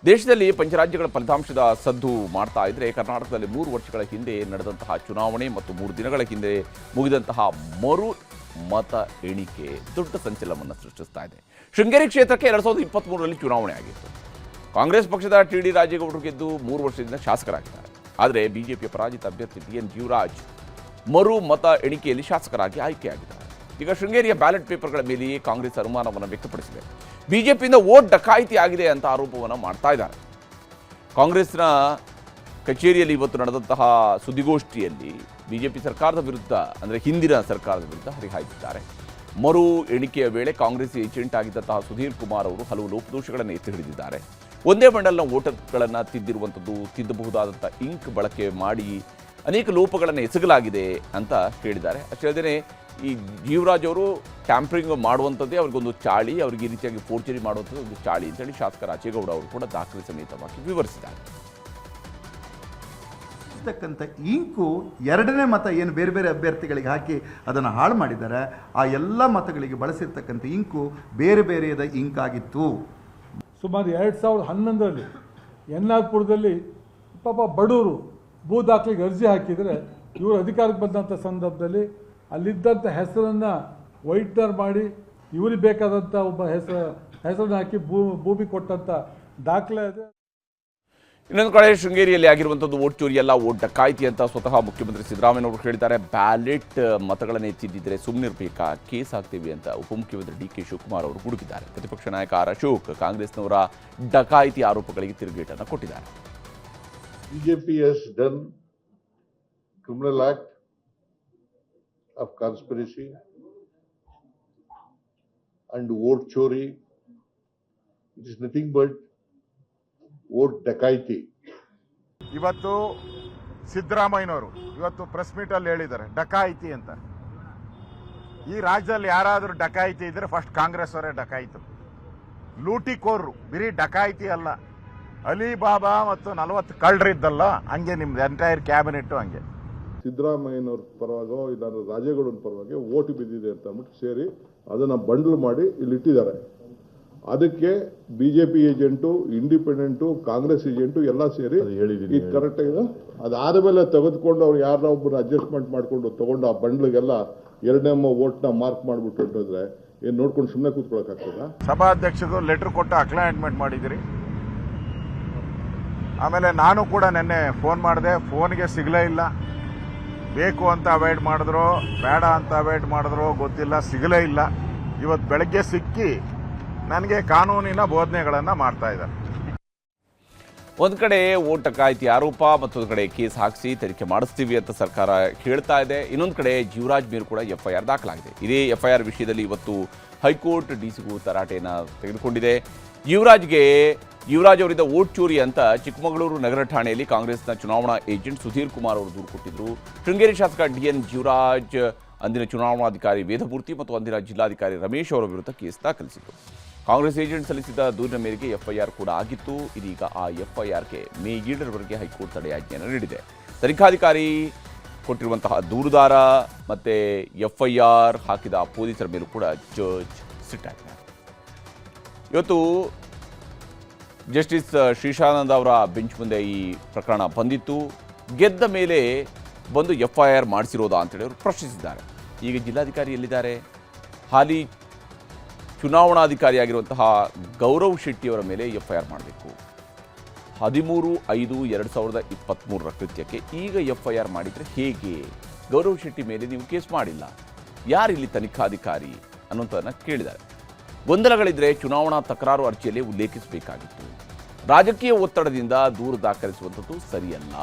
ದೇಶದಲ್ಲಿ ಪಂಚರಾಜ್ಯಗಳ ಫಲಿತಾಂಶದ ಸದ್ದು ಮಾಡ್ತಾ ಇದ್ರೆ ಕರ್ನಾಟಕದಲ್ಲಿ 3 ವರ್ಷಗಳ ಹಿಂದೆ ನಡೆದಂತಹ ಚುನಾವಣೆ ಮತ್ತು 3 ದಿನಗಳ ಹಿಂದೆ ಮುಗಿದಂತಹ ಮರು ಮತ ಎಣಿಕೆ ದೊಡ್ಡ ಸಂಚಲನವನ್ನು ಸೃಷ್ಟಿಸ್ತಾ ಇದೆ. ಶೃಂಗೇರಿ ಕ್ಷೇತ್ರಕ್ಕೆ 2023ರಲ್ಲಿ ಚುನಾವಣೆ ಆಗಿತ್ತು. ಕಾಂಗ್ರೆಸ್ ಪಕ್ಷದ ಟಿ.ಡಿ. ರಾಜೇಗೌಡರು ಗೆದ್ದು 3 ವರ್ಷದಿಂದ ಶಾಸಕರಾಗಿದ್ದಾರೆ. ಆದರೆ ಬಿಜೆಪಿಯ ಪರಾಜಿತ ಅಭ್ಯರ್ಥಿ ಟಿ.ಎನ್. ಜೀವರಾಜ್ ಮರು ಮತ ಎಣಿಕೆಯಲ್ಲಿ ಶಾಸಕರಾಗಿ ಆಯ್ಕೆಯಾಗಿದ್ದಾರೆ. ಈಗ ಶೃಂಗೇರಿಯ ಬ್ಯಾಲೆಟ್ ಪೇಪರ್ಗಳ ಮೇಲೆಯೇ ಕಾಂಗ್ರೆಸ್ ಅನುಮಾನವನ್ನು ವ್ಯಕ್ತಪಡಿಸಿದೆ. ಬಿಜೆಪಿಯಿಂದ ವೋಟ್ ಡಕಾಯಿತಿ ಆಗಿದೆ ಅಂತ ಆರೋಪವನ್ನು ಮಾಡ್ತಾ ಇದ್ದಾರೆ. ಕಾಂಗ್ರೆಸ್ನ ಕಚೇರಿಯಲ್ಲಿ ಇವತ್ತು ನಡೆದಂತಹ ಸುದ್ದಿಗೋಷ್ಠಿಯಲ್ಲಿ ಬಿಜೆಪಿ ಸರ್ಕಾರದ ವಿರುದ್ಧ, ಅಂದರೆ ಹಿಂದಿನ ಸರ್ಕಾರದ ವಿರುದ್ಧ ಹರಿಹಾಯ್ದಿದ್ದಾರೆ. ಮರು ಎಣಿಕೆಯ ವೇಳೆ ಕಾಂಗ್ರೆಸ್ ಏಜೆಂಟ್ ಆಗಿದ್ದಂತಹ ಸುಧೀರ್ ಕುಮಾರ್ ಅವರು ಹಲವು ಲೋಪದೋಷಗಳನ್ನು ಎತ್ತಿ ಹಿಡಿದಿದ್ದಾರೆ. ಒಂದೇ ಬಂಡಲ್ನ ವೋಟರ್ಗಳನ್ನು ತಿದ್ದಿರುವಂಥದ್ದು, ತಿದ್ದಬಹುದಾದಂಥ ಇಂಕ್ ಬಳಕೆ ಮಾಡಿ ಅನೇಕ ಲೋಪಗಳನ್ನು ಎಸಗಲಾಗಿದೆ ಅಂತ ಹೇಳಿದ್ದಾರೆ. ಅಷ್ಟೇ ಅಲ್ಲದೆ ಈ ಜೀವರಾಜ್ ಅವರು ಟ್ಯಾಂಪರಿಂಗ್ ಮಾಡುವಂಥದ್ದೇ ಅವ್ರಿಗೊಂದು ಚಾಳಿ, ಅವ್ರಿಗೆ ಈ ರೀತಿಯಾಗಿ ಫೋರ್ಜರಿ ಮಾಡುವಂಥದ್ದು ಒಂದು ಚಾಳಿ ಅಂತೇಳಿ ಶಾಸಕ ರಾಜೇಗೌಡ ಅವರು ಕೂಡ ದಾಖಲೆ ಸಮೇತವಾಗಿ ವಿವರಿಸಿದ್ದಾರೆ. ಇರ್ತಕ್ಕಂಥ ಇಂಕು ಎರಡನೇ ಮತ ಏನು ಬೇರೆ ಬೇರೆ ಅಭ್ಯರ್ಥಿಗಳಿಗೆ ಹಾಕಿ ಅದನ್ನು ಹಾಳು ಮಾಡಿದ್ದಾರೆ, ಆ ಎಲ್ಲ ಮತಗಳಿಗೆ ಬಳಸಿರ್ತಕ್ಕಂಥ ಇಂಕು ಬೇರೆ ಬೇರೆಯದ ಇಂಕ್ ಆಗಿತ್ತು. ಸುಮಾರು 2011ರಲ್ಲಿ ಎನ್ನಾರ್ಪುರದಲ್ಲಿ ಪಾಪ ಬಡವರು ಭೂ ದಾಖಲೆಗೆ ಅರ್ಜಿ ಹಾಕಿದರೆ ಇವರು ಅಧಿಕಾರಕ್ಕೆ ಬಂದಂಥ ಸಂದರ್ಭದಲ್ಲಿ ಅಲ್ಲಿದ್ದಂಥ ಹೆಸರನ್ನು ವೈಟ್ನರ್ ಮಾಡಿ ಇವ್ರಿಗೆ ಬೇಕಾದಂಥ ಒಬ್ಬ ಹೆಸರನ್ನು ಹಾಕಿ ಭೂಮಿ ಕೊಟ್ಟಂಥ ದಾಖಲೆ ಇದೆ. ಇನ್ನೊಂದು ಕಡೆ ಶೃಂಗೇರಿಯಲ್ಲಿ ಆಗಿರುವಂಥದ್ದು ವೋಟ್ ಚೋರಿ ಅಲ್ಲ, ವೋಟ್ ಡಕಾಯಿತಿ ಅಂತ ಸ್ವತಃ ಮುಖ್ಯಮಂತ್ರಿ ಸಿದ್ದರಾಮಯ್ಯನವರು ಹೇಳಿದ್ದಾರೆ. ಬ್ಯಾಲೆಟ್ ಮತಗಳನ್ನು ಎತ್ತಿದ್ದಿದ್ರೆ ಸುಮ್ಮನಿರಬೇಕಾ, ಕೇಸ್ ಹಾಕ್ತೀವಿ ಅಂತ ಉಪಮುಖ್ಯಮಂತ್ರಿ ಡಿ.ಕೆ. ಶಿವಕುಮಾರ್ ಅವರು ಗುಡುಗಿದ್ದಾರೆ. ಪ್ರತಿಪಕ್ಷ ನಾಯಕ ಆರ್. ಅಶೋಕ್ ಕಾಂಗ್ರೆಸ್ನವರ ಡಕಾಯಿತಿ ಆರೋಪಗಳಿಗೆ ತಿರುಗೇಟನ್ನು ಕೊಟ್ಟಿದ್ದಾರೆ. BJP has done criminal act of conspiracy and vote chori. It is nothing but vote ಡಕಾಯಿತಿ. ಇವತ್ತು ಸಿದ್ದರಾಮಯ್ಯನವರು ಇವತ್ತು ಪ್ರೆಸ್ ಮೀಟ್ ಅಲ್ಲಿ ಹೇಳಿದ್ದಾರೆ ಡಕಾಯಿತಿ ಅಂತ. ಈ ರಾಜ್ಯದಲ್ಲಿ ಯಾರಾದರೂ ಡಕಾಯಿತಿ ಇದ್ರೆ ಫಸ್ಟ್ ಕಾಂಗ್ರೆಸ್ ಅವರೇ ಡಕಾಯಿತು. ಲೂಟಿಕೋರ್ರು, ಬರೀ ಡಕಾಯಿತಿ ಅಲ್ಲ, ಅಲಿಬಾಬಾ ಮತ್ತು 40 ಕಳ್ಳರಿದ್ದಲ್ಲ, ಹಂಗೆ ನಿಮ್ದು ಎಂಟೈರ್ ಕ್ಯಾಬಿನೆಟ್ ಹಂಗೆ. ಸಿದ್ದರಾಮಯ್ಯನವ್ರ ಪರವಾಗೋ ಇಲ್ಲಾಂದ್ರೆ ರಾಜೇಗೌಡನ ಪರವಾಗಿ ಓಟು ಬಿದ್ದಿದೆ ಅಂತ ಅಂದ್ಬಿಟ್ಟು ಸೇರಿ ಅದನ್ನ ಬಂಡಲ್ ಮಾಡಿ ಇಲ್ಲಿ ಇಟ್ಟಿದ್ದಾರೆ. ಅದಕ್ಕೆ BJP agent, independent, Congress agent ಎಲ್ಲ ಸೇರಿ ಇದು ಕರೆಕ್ಟ್ ಆಗಿದೆ. ಅದಾದ ಮೇಲೆ ತೆಗೆದುಕೊಂಡು ಅವ್ರು ಯಾರನ್ನ ಒಬ್ಬರು ಅಡ್ಜಸ್ಟ್ಮೆಂಟ್ ಮಾಡಿಕೊಂಡು ತಗೊಂಡು ಆ ಬಂಡ್ಲಿಗೆಲ್ಲ ಎರಡನೇ ವೋಟ್ನ ಮಾರ್ಕ್ ಮಾಡಿಬಿಟ್ಟು ಹೊಂಟಿದ್ರೆ ಏನು ನೋಡ್ಕೊಂಡು ಸುಮ್ಮನೆ ಕೂತ್ಕೊಳ್ಳೋಕ್ಕಾಗ್ತದ? ಸಭಾಧ್ಯಕ್ಷರು ಲೆಟರ್ ಕೊಟ್ಟು ಅಕ್ಲಾಯಿಂಟ್ಮೆಂಟ್ ಮಾಡಿದಿರಿ. ಆಮೇಲೆ ನಾನು ಕೂಡ ನಿನ್ನೆ ಫೋನ್ ಮಾಡಿದೆ, ಫೋನ್ಗೆ ಸಿಗಲೇ ಇಲ್ಲ. ಬೇಕು ಅಂತ ಅವಾಯ್ಡ್ ಮಾಡಿದ್ರು, ಬೇಡ ಅಂತ ಅವಾಯ್ಡ್ ಮಾಡಿದ್ರು ಗೊತ್ತಿಲ್ಲ, ಸಿಗಲೇ ಇಲ್ಲ. ಇವತ್ತು ಬೆಳಗ್ಗೆ ಸಿಕ್ಕಿ ನನಗೆ ಕಾನೂನಿನ ಬೋಧನೆಗಳನ್ನು ಮಾಡ್ತಾ ಇದ್ದಾರೆ. ಒಂದು ಕಡೆ ವೋಟ್ ಡಕಾಯಿತಿ ಆರೋಪ, ಮತ್ತೊಂದು ಕಡೆ ಕೇಸ್ ಹಾಕಿಸಿ ತನಿಖೆ ಮಾಡಿಸ್ತೀವಿ ಅಂತ ಸರ್ಕಾರ ಹೇಳ್ತಾ ಇದೆ. ಇನ್ನೊಂದು ಕಡೆ ಜೀವರಾಜ್ ಮೇಲೂ ಕೂಡ FIR ದಾಖಲಾಗಿದೆ. ಇದೇ FIR ವಿಷಯದಲ್ಲಿ ಇವತ್ತು ಹೈಕೋರ್ಟ್ ಡಿಸಿಗೂ ತರಾಟೆಯನ್ನು ತೆಗೆದುಕೊಂಡಿದೆ. ಯುವರಾಜ್ ಅವರಿಂದ ವೋಟ್ ಚೋರಿ ಅಂತ ಚಿಕ್ಕಮಗಳೂರು ನಗರ ಠಾಣೆಯಲ್ಲಿ ಕಾಂಗ್ರೆಸ್ನ ಚುನಾವಣಾ ಏಜೆಂಟ್ ಸುಧೀರ್ ಕುಮಾರ್ ಅವರು ದೂರು ಕೊಟ್ಟಿದ್ದರು. ಶೃಂಗೇರಿ ಶಾಸಕ ಡಿ.ಎನ್. ಜೀವರಾಜ್ ಅಂದಿನ ಚುನಾವಣಾಧಿಕಾರಿ ವೇದಮೂರ್ತಿ ಮತ್ತು ಅಂದಿನ ಜಿಲ್ಲಾಧಿಕಾರಿ ರಮೇಶ್ ಅವರ ವಿರುದ್ಧ ಕೇಸ್ ದಾಖಲಿಸಿದರು. ಕಾಂಗ್ರೆಸ್ ಏಜೆಂಟ್ ಸಲ್ಲಿಸಿದ ದೂರಿನ ಮೇರೆಗೆ FIR ಕೂಡ ಆಗಿತ್ತು. ಇದೀಗ ಆ FIRಗೆ ಮೇ 7ರವರೆಗೆ ಹೈಕೋರ್ಟ್ ತಡೆಯಾಜ್ಞೆಯನ್ನು ನೀಡಿದೆ. ತನಿಖಾಧಿಕಾರಿ ಕೊಟ್ಟಿರುವಂತಹ ದೂರುದಾರ ಮತ್ತು FIR ಹಾಕಿದ ಪೊಲೀಸರ ಮೇಲೂ ಕೂಡ ಜಡ್ಜ್ ಸಿಟ್ಟಾಗಿದ್ದಾರೆ. ಇವತ್ತು ಜಸ್ಟಿಸ್ ಶ್ರೀಶಾನಂದ ಅವರ ಬೆಂಚ್ ಮುಂದೆ ಈ ಪ್ರಕರಣ ಬಂದಿತ್ತು. ಗೆದ್ದ ಮೇಲೆ ಬಂದು FIR ಮಾಡಿಸಿರೋದಾ ಅಂತೇಳಿ ಅವರು ಪ್ರಶ್ನಿಸಿದ್ದಾರೆ. ಈಗ ಜಿಲ್ಲಾಧಿಕಾರಿ ಎಲ್ಲಿದ್ದಾರೆ? ಹಾಲಿ ಚುನಾವಣಾಧಿಕಾರಿಯಾಗಿರುವಂತಹ ಗೌರವ್ ಶೆಟ್ಟಿಯವರ ಮೇಲೆ FIR ಮಾಡಬೇಕು. 13/5/2023 ಕೃತ್ಯಕ್ಕೆ ಈಗ FIR ಮಾಡಿದರೆ ಹೇಗೆ? ಗೌರವ್ ಶೆಟ್ಟಿ ಮೇಲೆ ನೀವು ಕೇಸ್ ಮಾಡಿಲ್ಲ, ಯಾರಿಲ್ಲಿ ತನಿಖಾಧಿಕಾರಿ ಅನ್ನೋಂಥದ್ದನ್ನು ಕೇಳಿದ್ದಾರೆ. ಗೊಂದಲಗಳಿದ್ದರೆ ಚುನಾವಣಾ ತಕರಾರು ಅರ್ಜಿಯಲ್ಲಿ ಉಲ್ಲೇಖಿಸಬೇಕಾಗಿತ್ತು. ರಾಜಕೀಯ ಒತ್ತಡದಿಂದ ದೂರು ದಾಖಲಿಸುವಂಥದ್ದು ಸರಿಯಲ್ಲ.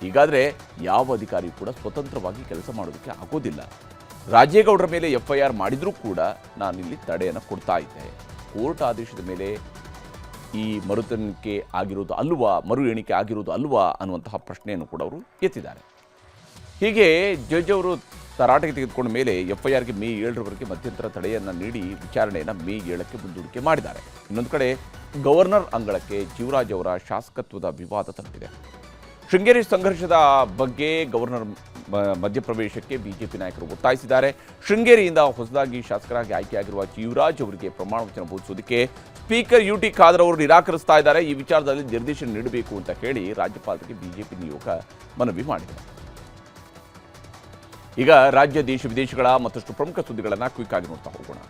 ಹೀಗಾದರೆ ಯಾವ ಅಧಿಕಾರಿ ಕೂಡ ಸ್ವತಂತ್ರವಾಗಿ ಕೆಲಸ ಮಾಡೋದಕ್ಕೆ ಆಗೋದಿಲ್ಲ. ರಾಜೇಗೌಡರ ಮೇಲೆ FIR ಮಾಡಿದರೂ ಕೂಡ ನಾನಿಲ್ಲಿ ತಡೆಯನ್ನು ಕೊಡ್ತಾ ಇದ್ದೆ. ಕೋರ್ಟ್ ಆದೇಶದ ಮೇಲೆ ಈ ಮರುತನಿಕೆ ಆಗಿರೋದು ಅಲ್ವಾ, ಮರು ಎಣಿಕೆ ಆಗಿರೋದು ಅಲ್ವಾ ಅನ್ನುವಂತಹ ಪ್ರಶ್ನೆಯನ್ನು ಕೂಡ ಅವರು ಎತ್ತಿದ್ದಾರೆ. ಹೀಗೆ ಜಡ್ಜ್ ಅವರು ತರಾಟೆಗೆ ತೆಗೆದುಕೊಂಡ ಮೇಲೆ FIRಗೆ ಮೇ 7ರವರೆಗೆ ಮಧ್ಯಂತರ ತಡೆಯನ್ನು ನೀಡಿ ವಿಚಾರಣೆಯನ್ನು ಮೇ 7ಕ್ಕೆ ಮುಂದೂಡಿಕೆ ಮಾಡಿದ್ದಾರೆ. ಇನ್ನೊಂದು ಕಡೆ ಗವರ್ನರ್ ಅಂಗಳಕ್ಕೆ ಜೀವರಾಜ್ ಅವರ ಶಾಸಕತ್ವದ ವಿವಾದ ತಲುಪಿದೆ. ಶೃಂಗೇರಿ ಸಂಘರ್ಷದ ಬಗ್ಗೆ ಗವರ್ನರ್ ಮಧ್ಯಪ್ರವೇಶಕ್ಕೆ ಬಿಜೆಪಿ ನಾಯಕರು ಒತ್ತಾಯಿಸಿದ್ದಾರೆ. ಶೃಂಗೇರಿಯಿಂದ ಹೊಸದಾಗಿ ಶಾಸಕರಾಗಿ ಆಯ್ಕೆಯಾಗಿರುವ ಜೀವರಾಜ್ ಅವರಿಗೆ ಪ್ರಮಾಣ ವಚನ ಬೋಧಿಸೋದಕ್ಕೆ ಸ್ಪೀಕರ್ ಯುಟಿ ಖಾದರ್ ಅವರು ನಿರಾಕರಿಸ್ತಾ ಇದ್ದಾರೆ. ಈ ವಿಚಾರದಲ್ಲಿ ನಿರ್ದೇಶನ ನೀಡಬೇಕು ಅಂತ ಹೇಳಿ ರಾಜ್ಯಪಾಲರಿಗೆ ಬಿಜೆಪಿ ನಿಯೋಗ ಮನವಿ ಮಾಡಿದೆ. ಈಗ ರಾಜ್ಯ ದೇಶ ವಿದೇಶಗಳ ಮತ್ತಷ್ಟು ಪ್ರಮುಖ ಸುದ್ದಿಗಳನ್ನು ಕ್ವಿಕ್ ಆಗಿ ನೋಡ್ತಾ ಹೋಗೋಣ.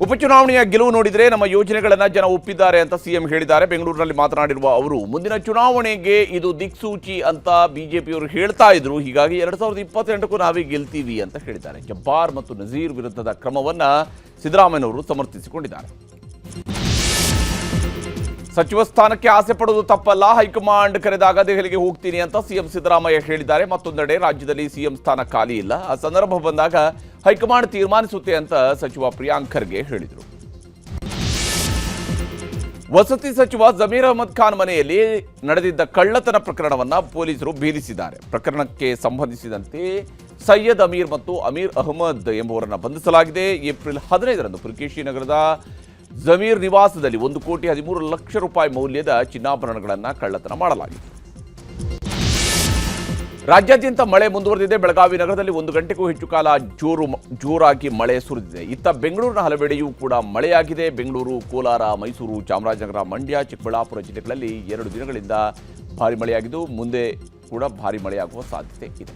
ಉಪಚುನಾವಣೆಯ ಗೆಲುವು ನೋಡಿದರೆ ನಮ್ಮ ಯೋಜನೆಗಳನ್ನು ಜನ ಒಪ್ಪಿದ್ದಾರೆ ಅಂತ ಸಿಎಂ ಹೇಳಿದ್ದಾರೆ. ಬೆಂಗಳೂರಿನಲ್ಲಿ ಮಾತನಾಡಿರುವ ಅವರು ಮುಂದಿನ ಚುನಾವಣೆಗೆ ಇದು ದಿಕ್ಸೂಚಿ ಅಂತ ಬಿಜೆಪಿಯವರು ಹೇಳ್ತಾ ಇದ್ರು. ಹೀಗಾಗಿ 2028ಕ್ಕೂ ನಾವೇ ಗೆಲ್ತೀವಿ ಅಂತ ಹೇಳಿದ್ದಾರೆ. ಜಬ್ಬಾರ್ ಮತ್ತು ನಜೀರ್ ವಿರುದ್ಧದ ಕ್ರಮವನ್ನ ಸಿದ್ದರಾಮಯ್ಯನವರು ಸಮರ್ಥಿಸಿಕೊಂಡಿದ್ದಾರೆ. ಸಚಿವ ಸ್ಥಾನಕ್ಕೆ ಆಸೆ ಪಡುವುದು ತಪ್ಪಲ್ಲ, ಹೈಕಮಾಂಡ್ ಕರೆದಾಗ ದೆಹಲಿಗೆ ಹೋಗ್ತೀನಿ ಅಂತ ಸಿಎಂ ಸಿದ್ದರಾಮಯ್ಯ ಹೇಳಿದ್ದಾರೆ. ಮತ್ತೊಂದೆಡೆ ರಾಜ್ಯದಲ್ಲಿ ಸಿಎಂ ಸ್ಥಾನ ಖಾಲಿ ಇಲ್ಲ, ಆ ಸಂದರ್ಭ ಬಂದಾಗ ಹೈಕಮಾಂಡ್ ತೀರ್ಮಾನಿಸುತ್ತೆ ಅಂತ ಸಚಿವ ಪ್ರಿಯಾಂಕ್ ಖರ್ಗೆ ಹೇಳಿದರು. ವಸತಿ ಸಚಿವ ಜಮೀರ್ ಅಹಮದ್ ಖಾನ್ ಮನೆಯಲ್ಲಿ ನಡೆದಿದ್ದ ಕಳ್ಳತನ ಪ್ರಕರಣವನ್ನು ಪೊಲೀಸರು ಭೇದಿಸಿದ್ದಾರೆ. ಪ್ರಕರಣಕ್ಕೆ ಸಂಬಂಧಿಸಿದಂತೆ ಸೈಯದ್ ಅಮೀರ್ ಮತ್ತು ಅಮೀರ್ ಅಹಮದ್ ಎಂಬುವರನ್ನು ಬಂಧಿಸಲಾಗಿದೆ. ಏಪ್ರಿಲ್ 15ರಂದು ಪುಲಕೇಶಿ ನಗರದ ಜಮೀರ್ ನಿವಾಸದಲ್ಲಿ 1,13,00,000 ರೂಪಾಯಿ ಮೌಲ್ಯದ ಚಿನ್ನಾಭರಣಗಳನ್ನು ಕಳ್ಳತನ ಮಾಡಲಾಗಿದೆ. ರಾಜ್ಯಾದ್ಯಂತ ಮಳೆ ಮುಂದುವರೆದಿದೆ. ಬೆಳಗಾವಿ ನಗರದಲ್ಲಿ 1 ಗಂಟೆಗೂ ಹೆಚ್ಚು ಕಾಲ ಜೋರಾಗಿ ಮಳೆ ಸುರಿದಿದೆ. ಇತ್ತ ಬೆಂಗಳೂರಿನ ಹಲವೆಡೆಯೂ ಕೂಡ ಮಳೆಯಾಗಿದೆ. ಬೆಂಗಳೂರು, ಕೋಲಾರ, ಮೈಸೂರು, ಚಾಮರಾಜನಗರ, ಮಂಡ್ಯ, ಚಿಕ್ಕಬಳ್ಳಾಪುರ ಜಿಲ್ಲೆಗಳಲ್ಲಿ 2 ದಿನಗಳಿಂದ ಭಾರಿ ಮಳೆಯಾಗಿದ್ದು ಮುಂದೆ ಕೂಡ ಭಾರಿ ಮಳೆಯಾಗುವ ಸಾಧ್ಯತೆ ಇದೆ.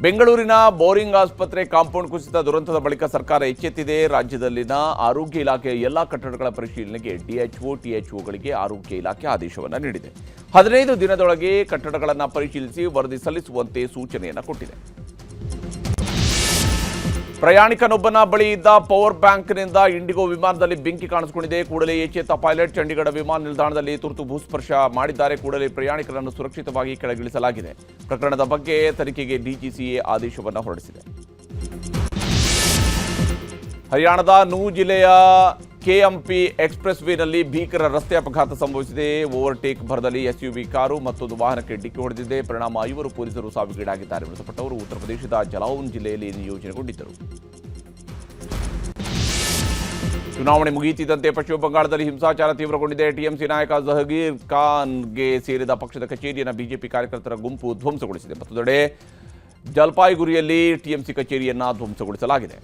ಬೆಂಗಳೂರಿನ ಬೋರಿಂಗ್ ಆಸ್ಪತ್ರೆ ಕಾಂಪೌಂಡ್ ಕುಸಿತ ದುರಂತದ ಬಳಿಕ ಸರ್ಕಾರ ಎಚ್ಚೆತ್ತಿದೆ. ರಾಜ್ಯದಲ್ಲಿನ ಆರೋಗ್ಯ ಇಲಾಖೆಯ ಎಲ್ಲಾ ಕಟ್ಟಡಗಳ ಪರಿಶೀಲನೆಗೆ ಡಿಎಚ್ಒ, ಟಿಎಚ್ಒಗಳಿಗೆ ಆರೋಗ್ಯ ಇಲಾಖೆ ಆದೇಶವನ್ನು ನೀಡಿದೆ. 15 ದಿನದೊಳಗೆ ಕಟ್ಟಡಗಳನ್ನು ಪರಿಶೀಲಿಸಿ ವರದಿ ಸಲ್ಲಿಸುವಂತೆ ಸೂಚನೆಯನ್ನು ಕೊಟ್ಟಿದೆ. ಪ್ರಯಾಣಿಕನೊಬ್ಬನ ಬಳಿ ಇದ್ದ ಪವರ್ ಬ್ಯಾಂಕ್ನಿಂದ ಇಂಡಿಗೋ ವಿಮಾನದಲ್ಲಿ ಬೆಂಕಿ ಕಾಣಿಸಿಕೊಂಡಿದೆ. ಕೂಡಲೇ ಎಚ್ಚೆತ್ತ ಪೈಲಟ್ ಚಂಡೀಗಢ ವಿಮಾನ ನಿಲ್ದಾಣದಲ್ಲಿ ತುರ್ತು ಭೂಸ್ಪರ್ಶ ಮಾಡಿದ್ದಾರೆ. ಕೂಡಲೇ ಪ್ರಯಾಣಿಕರನ್ನು ಸುರಕ್ಷಿತವಾಗಿ ಕೆಳಗಿಳಿಸಲಾಗಿದೆ. ಪ್ರಕರಣದ ಬಗ್ಗೆ ತನಿಖೆಗೆ ಡಿಜಿಸಿಎ ಆದೇಶವನ್ನು ಹೊರಡಿಸಿದೆ. ಹರಿಯಾಣದ ನೂಹ್ ಜಿಲ್ಲೆಯ ಕೆಎಂಪಿ ಎಕ್ಸ್ಪ್ರೆಸ್ ವೇನಲ್ಲಿ ಭೀಕರ ರಸ್ತೆ ಅಪಘಾತ ಸಂಭವಿಸಿದೆ. ಓವರ್ಟೇಕ್ ಭರದಲ್ಲಿ ಎಸ್ಯುವಿ ಕಾರು ಮತ್ತೊಂದು ವಾಹನಕ್ಕೆ ಡಿಕ್ಕಿ ಹೊಡೆದಿದೆ. ಪರಿಣಾಮ 5 ಪೊಲೀಸರು ಸಾವಿಗೀಡಾಗಿದ್ದಾರೆ. ಮೃತಪಟ್ಟವರು ಉತ್ತರ ಪ್ರದೇಶದ ಜಲೌನ್ ಜಿಲ್ಲೆಯಲ್ಲಿ ನಿಯೋಜನೆಗೊಂಡಿದ್ದರು. ಚುನಾವಣೆ ಮುಗಿಯುತ್ತಿದ್ದಂತೆ ಪಶ್ಚಿಮ ಬಂಗಾಳದಲ್ಲಿ ಹಿಂಸಾಚಾರ ತೀವ್ರಗೊಂಡಿದೆ. ಟಿಎಂಸಿ ನಾಯಕ ಜಹಗೀರ್ ಖಾನ್ಗೆ ಸೇರಿದ ಪಕ್ಷದ ಕಚೇರಿಯನ್ನು ಬಿಜೆಪಿ ಕಾರ್ಯಕರ್ತರ ಗುಂಪು ಧ್ವಂಸಗೊಳಿಸಿದೆ. ಮತ್ತೊಂದೆಡೆ ಜಲ್ಪಾಯ್ಗುರಿಯಲ್ಲಿ ಟಿಎಂಸಿ ಕಚೇರಿಯನ್ನು ಧ್ವಂಸಗೊಳಿಸಲಾಗಿದೆ.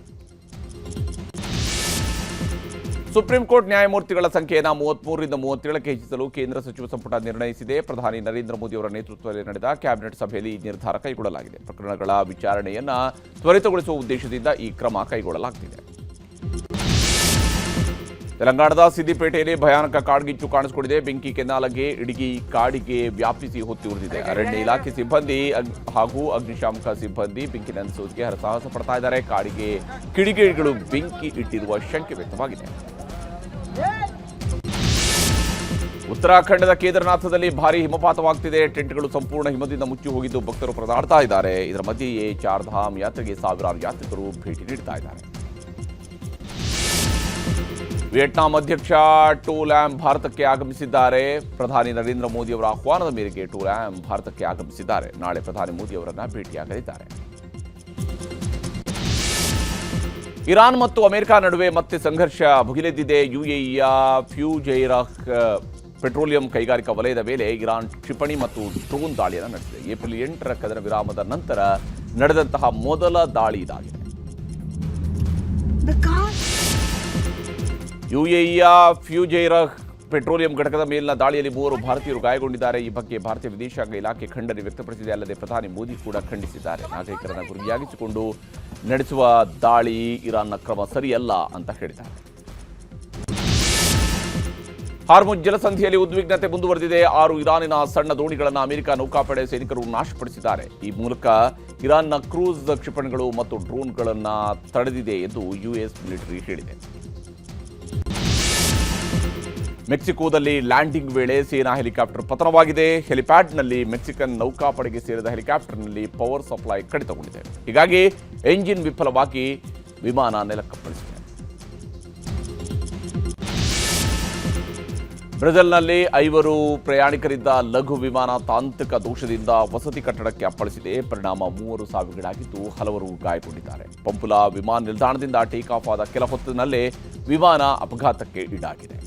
ಸುಪ್ರೀಂ ಕೋರ್ಟ್ ನ್ಯಾಯಮೂರ್ತಿಗಳ ಸಂಖ್ಯೆಯನ್ನು 33ರಿಂದ 37ಕ್ಕೆ ಹೆಚ್ಚಿಸಲು ಕೇಂದ್ರ ಸಚಿವ ಸಂಪುಟ ನಿರ್ಣಯಿಸಿದೆ. ಪ್ರಧಾನಿ ನರೇಂದ್ರ ಮೋದಿ ಅವರ ನೇತೃತ್ವದಲ್ಲಿ ನಡೆದ ಕ್ಯಾಬಿನೆಟ್ ಸಭೆಯಲ್ಲಿ ಈ ನಿರ್ಧಾರ ಕೈಗೊಳ್ಳಲಾಗಿದೆ. ಪ್ರಕರಣಗಳ ವಿಚಾರಣೆಯನ್ನು ತ್ವರಿತಗೊಳಿಸುವ ಉದ್ದೇಶದಿಂದ ಈ ಕ್ರಮ ಕೈಗೊಳ್ಳಲಾಗುತ್ತಿದೆ. ತೆಲಂಗಾಣದ ಸಿದ್ದಿಪೇಟೆಯಲ್ಲಿ ಭಯಾನಕ ಕಾಡ್ಗಿಚ್ಚು ಕಾಣಿಸಿಕೊಂಡಿದೆ. ಬೆಂಕಿ ಕೆನ್ನಾಲಗೆ ಇಡೀ ಕಾಡಿಗೆ ವ್ಯಾಪಿಸಿ ಹೊತ್ತಿ ಉಳಿದಿದೆ. ಅರಣ್ಯ ಇಲಾಖೆ ಸಿಬ್ಬಂದಿ ಹಾಗೂ ಅಗ್ನಿಶಾಮಕ ಸಿಬ್ಬಂದಿ ಬೆಂಕಿ ನಂದಿಸುವುದಕ್ಕೆ ಹರಸಾಹಸ ಪಡ್ತಾ ಇದ್ದಾರೆ. ಕಾಡಿಗೆ ಕಿಡಿಗೇಡಿಗಳು ಬೆಂಕಿ ಇಟ್ಟಿರುವ ಶಂಕೆ ವ್ಯಕ್ತವಾಗಿದೆ. ಉತ್ತರಾಖಂಡದ ಕೇದಾರನಾಥದಲ್ಲಿ ಭಾರೀ ಹಿಮಪಾತವಾಗ್ತಿದೆ. ಟೆಂಟ್ಗಳು ಸಂಪೂರ್ಣ ಹಿಮದಿಂದ ಮುಚ್ಚಿ ಹೋಗಿದ್ದು ಭಕ್ತರು ಪರದಾಡ್ತಾ ಇದ್ದಾರೆ. ಇದರ ಮಧ್ಯೆಯೇ ಚಾರ್ಧಾಮ್ ಯಾತ್ರೆಗೆ ಸಾವಿರಾರು ಯಾತ್ರಿಕರು ಭೇಟಿ ನೀಡ್ತಾ ಇದ್ದಾರೆ. ವಿಯೆಟ್ನಾಂ ಅಧ್ಯಕ್ಷ ಟು ಲ್ಯಾಮ್ ಭಾರತಕ್ಕೆ ಆಗಮಿಸಿದ್ದಾರೆ. ಪ್ರಧಾನಿ ನರೇಂದ್ರ ಮೋದಿ ಅವರ ಆಹ್ವಾನದ ಮೇರೆಗೆ ಟು ಲ್ಯಾಮ್ ಭಾರತಕ್ಕೆ ಆಗಮಿಸಿದ್ದಾರೆ. ನಾಳೆ ಪ್ರಧಾನಿ ಮೋದಿ ಅವರನ್ನ ಭೇಟಿಯಾಗಲಿದ್ದಾರೆ. ಇರಾನ್ ಮತ್ತು ಅಮೆರಿಕ ನಡುವೆ ಮತ್ತೆ ಸಂಘರ್ಷ ಭುಗಿಲೆದ್ದಿದೆ. ಯುಎಇಯ ಫ್ಯೂಜೈರಹ್ ಪೆಟ್ರೋಲಿಯಂ ಕೈಗಾರಿಕಾ ವಲಯದ ಮೇಲೆ ಇರಾನ್ ಕ್ಷಿಪಣಿ ಮತ್ತು ಡ್ರೋನ್ ದಾಳಿಯನ್ನು ನಡೆಸಿದೆ. ಏಪ್ರಿಲ್ 8ರ ಕದನ ವಿರಾಮದ ನಂತರ ನಡೆದಂತಹ ಮೊದಲ ದಾಳಿ ಇದಾಗಿದೆ. ಯುಎಇಯ ಫ್ಯೂಜೈರಹ್ ಪೆಟ್ರೋಲಿಯಂ ಘಟಕದ ಮೇಲಿನ ದಾಳಿಯಲ್ಲಿ 3 ಭಾರತೀಯರು ಗಾಯಗೊಂಡಿದ್ದಾರೆ. ಈ ಬಗ್ಗೆ ಭಾರತೀಯ ವಿದೇಶಾಂಗ ಇಲಾಖೆ ಖಂಡನೆ ವ್ಯಕ್ತಪಡಿಸಿದೆ. ಅಲ್ಲದೆ ಪ್ರಧಾನಿ ಮೋದಿ ಕೂಡ ಖಂಡಿಸಿದ್ದಾರೆ. ನಾಗರಿಕರನ್ನು ಗುರಿಯಾಗಿಸಿಕೊಂಡು ನಡೆಸುವ ದಾಳಿ ಇರಾನ್ನ ಕ್ರಮ ಸರಿಯಲ್ಲ ಅಂತ ಹೇಳಿದ್ದಾರೆ. ಹಾರ್ಮುಜ್ ಜಲಸಂಧಿಯಲ್ಲಿ ಉದ್ವಿಗ್ನತೆ ಮುಂದುವರೆದಿದೆ. 6 ಇರಾನಿನ ಸಣ್ಣ ದೋಣಿಗಳನ್ನು ಅಮೆರಿಕ ನೌಕಾಪಡೆ ಸೈನಿಕರು ನಾಶಪಡಿಸಿದ್ದಾರೆ. ಈ ಮೂಲಕ ಇರಾನ್ನ ಕ್ರೂಸ್ ಕ್ಷಿಪಣಿಗಳು ಮತ್ತು ಡ್ರೋನ್ಗಳನ್ನು ತಡೆದಿದೆ ಎಂದು ಯುಎಸ್ ಮಿಲಿಟರಿ ಹೇಳಿದೆ. ಮೆಕ್ಸಿಕೋದಲ್ಲಿ ಲ್ಯಾಂಡಿಂಗ್ ವೇಳೆ ಸೇನಾ ಹೆಲಿಕಾಪ್ಟರ್ ಪತನವಾಗಿದೆ. ಹೆಲಿಪ್ಯಾಡ್ನಲ್ಲಿ ಮೆಕ್ಸಿಕನ್ ನೌಕಾಪಡೆಗೆ ಸೇರಿದ ಹೆಲಿಕಾಪ್ಟರ್ನಲ್ಲಿ ಪವರ್ ಸಪ್ಲೈ ಕಡಿತಗೊಂಡಿದೆ. ಹೀಗಾಗಿ ಎಂಜಿನ್ ವಿಫಲವಾಗಿ ವಿಮಾನ ನೆಲಕ್ಕಪ್ಪಳಿಸಿದೆ. ಬ್ರೆಜಿಲ್ನಲ್ಲಿ 5 ಪ್ರಯಾಣಿಕರಿದ್ದ ಲಘು ವಿಮಾನ ತಾಂತ್ರಿಕ ದೋಷದಿಂದ ವಸತಿ ಕಟ್ಟಡಕ್ಕೆ ಅಪ್ಪಳಿಸಿದೆ. ಪರಿಣಾಮ 3 ಸಾವಿಗೀಡಾಗಿದ್ದು ಹಲವರು ಗಾಯಗೊಂಡಿದ್ದಾರೆ. ಪಂಪುಲಾ ವಿಮಾನ ನಿಲ್ದಾಣದಿಂದ ಟೇಕ್ ಆಫ್ ಆದ ಕೆಲ ಹೊತ್ತಿನಲ್ಲೇ ವಿಮಾನ ಅಪಘಾತಕ್ಕೆ ಈಡಾಗಿದೆ.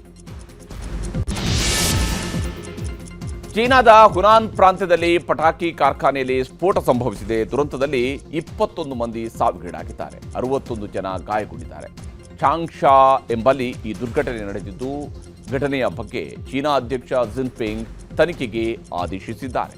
ಚೀನಾದ ಹುನಾನ್ ಪ್ರಾಂತ್ಯದಲ್ಲಿ ಪಟಾಕಿ ಕಾರ್ಖಾನೆಯಲ್ಲಿ ಸ್ಫೋಟ ಸಂಭವಿಸಿದೆ. ದುರಂತದಲ್ಲಿ 21 ಮಂದಿ ಸಾವಿಗೀಡಾಗಿದ್ದಾರೆ, 61 ಜನ ಗಾಯಗೊಂಡಿದ್ದಾರೆ. ಚಾಂಗ್ಶಾ ಎಂಬಲ್ಲಿ ಈ ದುರ್ಘಟನೆ ನಡೆದಿದ್ದು, ಘಟನೆಯ ಬಗ್ಗೆ ಚೀನಾ ಅಧ್ಯಕ್ಷ ಜಿನ್ಪಿಂಗ್ ತನಿಖೆಗೆ ಆದೇಶಿಸಿದ್ದಾರೆ.